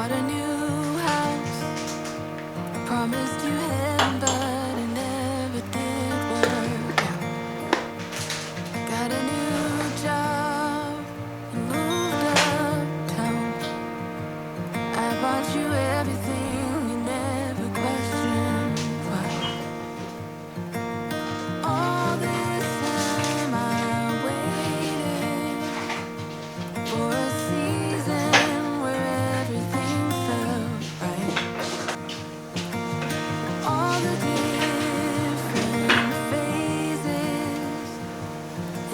Bought a new house, promised you heaven, but it never did work out. Got a new job and moved uptown. I bought you everything, you never questioned why. All this time I waited for a season where everything felt right. All the different phases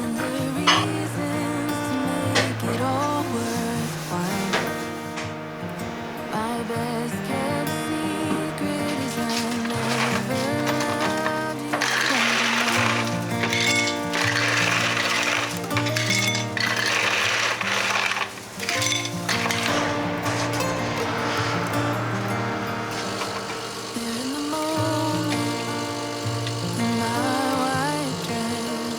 and the reasons to make it all worthwhile. My best kept secret is I never loved you quite enough. There in the moment, in my white dress,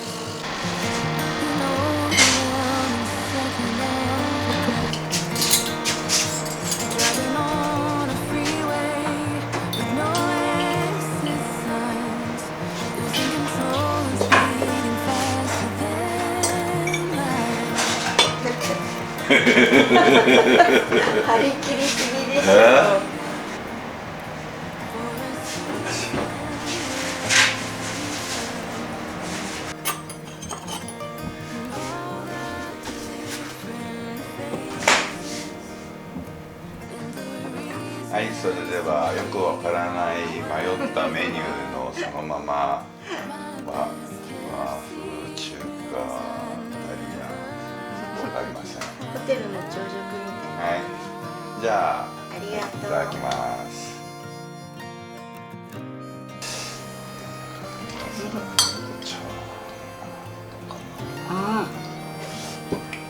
you know the one second of regret. Driving on a freeway with no exit signs, losing control and speeding faster than light. 張り切りすぎでしょ。 For a season, はい、それではよくわからない迷ったメニューのそのまま和風中華イタリアンわかりません。ホテルの朝食みたい。はい、じゃあありがとう。いただきます。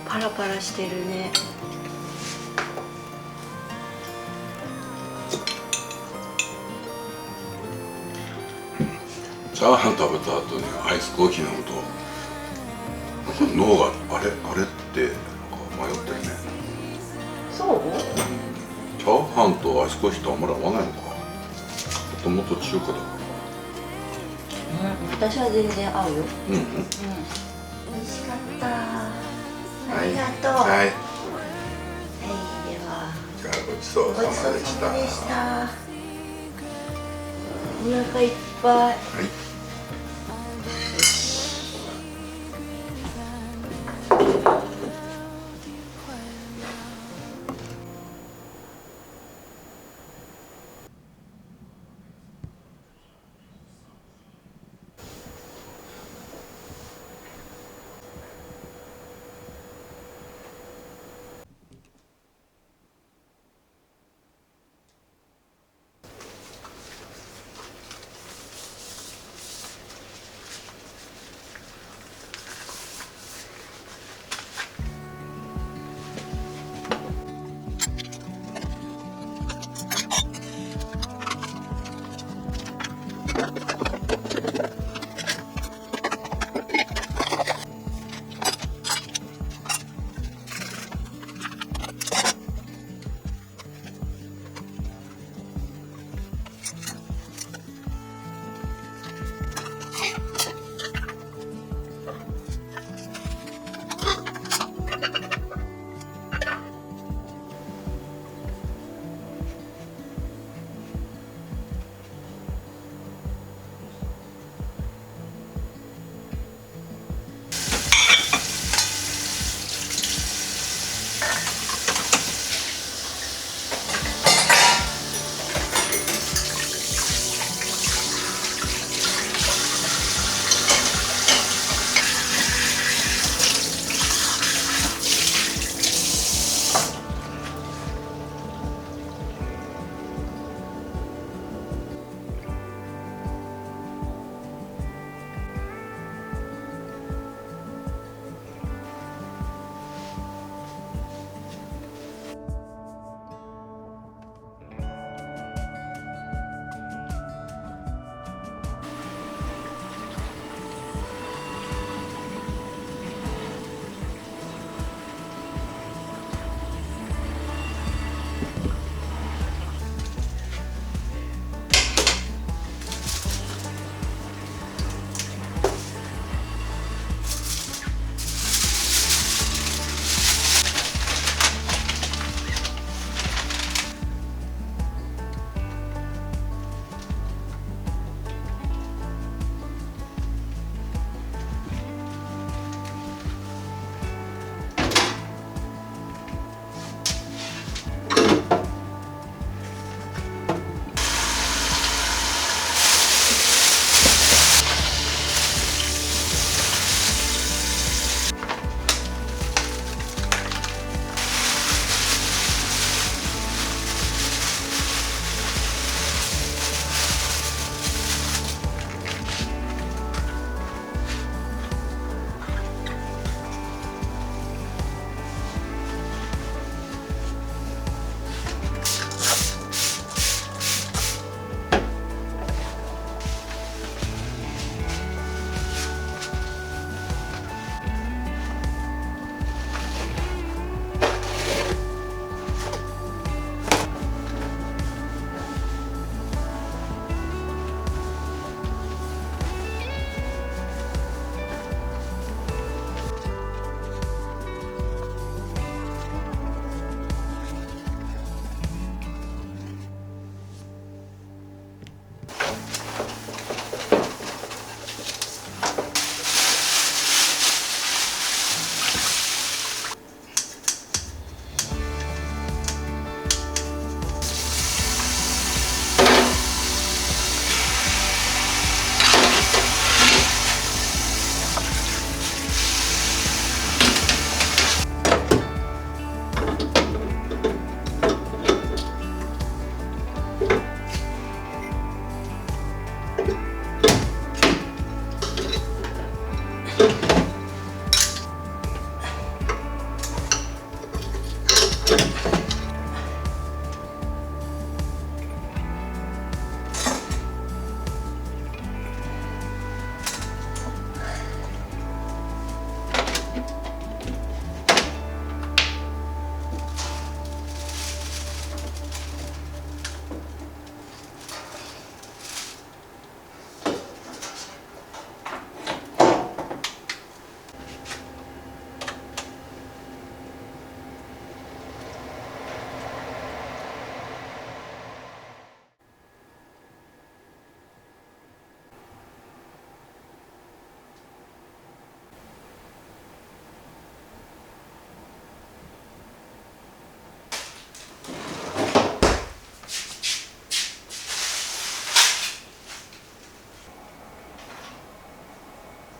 パラパラしてるね。チャーハン食べた後にアイスコーヒー飲むとなんか脳があれってなんか迷ってるね。そう？チャーハンとアイスコーヒーとあんまり合わないのか。もともと中華だから。私は全然合うよ。うんうん。美味しかった。ありがとう。はい、はい、ではじゃあごちそうごちそうさまでしさまでしたた。た。お腹いっぱい。はい。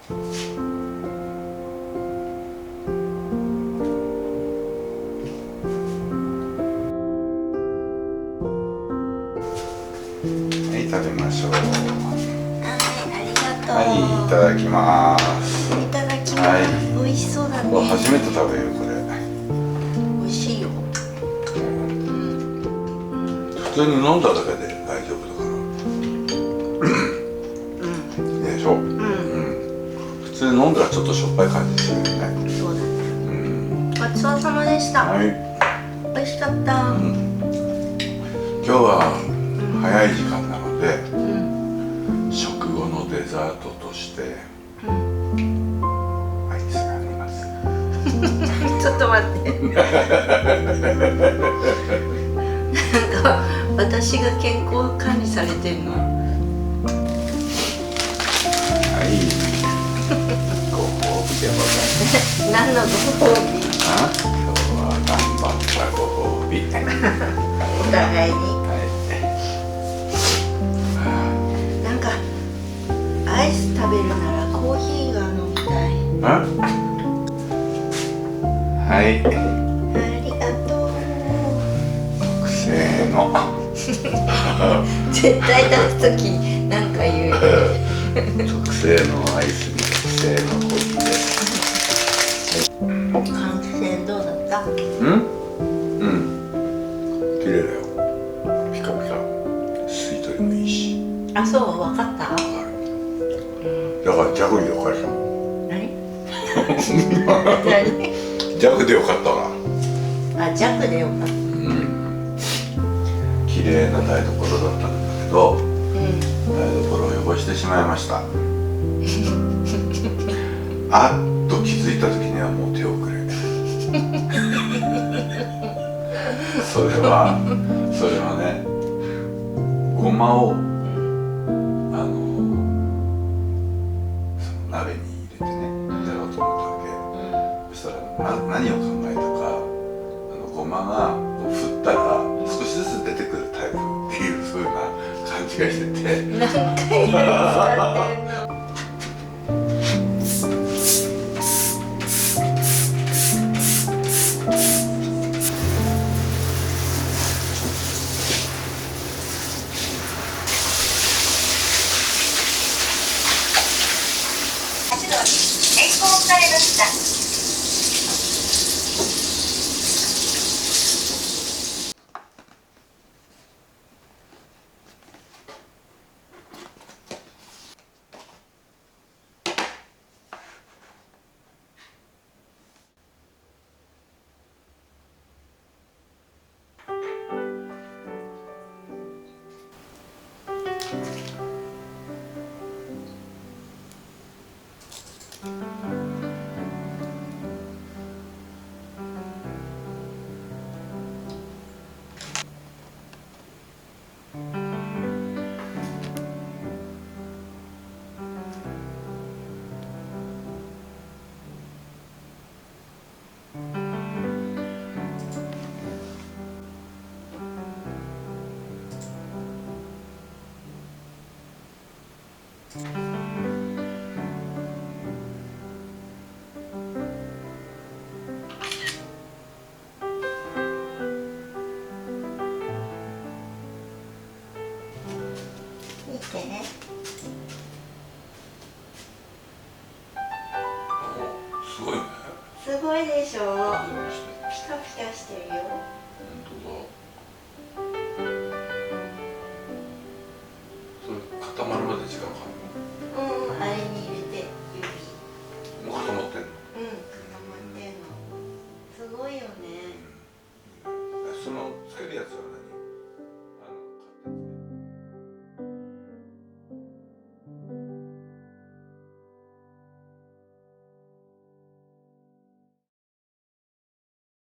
はい、食べましょう。はい、ありがとう。はい、いただきます。いただきます。はい美味しそうだね。わ、初めて食べるこれ。美味しいよ。普通に飲んだだけで大丈夫だからでしょ、普通に飲んだらちょっとしょっぱい感じするよね。そうだね。ごちそうさまでした。はい、美味しかった。今日は早い時間なので、食後のデザートとしてアイスがあります。ちょっと待って。なんか私が健康管理されてんの。はい、ご褒美でございます。何のご褒美？あ、今日は頑張ったご褒美。お互いに。はい。なんかアイス食べるならコーヒーが飲みたい。はい。ありがとう。特製の。絶対出すときなんか言う。特製のアイスに特製のコーヒーです。感染どうだった？綺麗だよ。ピカピカ。吸い取りもいいし。あ、そう、わかった。だからジャグでよかった。何？ジャグでよかったな。あ、弱でよかった。綺麗な台所だったんだけど、台所を汚してしまいました。あっと気づいた時にはもう手遅れ。それはね、ごまをその鍋に入れてね、やろうと思ったわけ。そしたら何を考えたか、ごまが振ったら少しずつ出てくるタイプっていう風な感じがしてて。何回使ってんの？成功されました。見てね。すごいね。すごいでしょ。ピカピカピカしてるよ。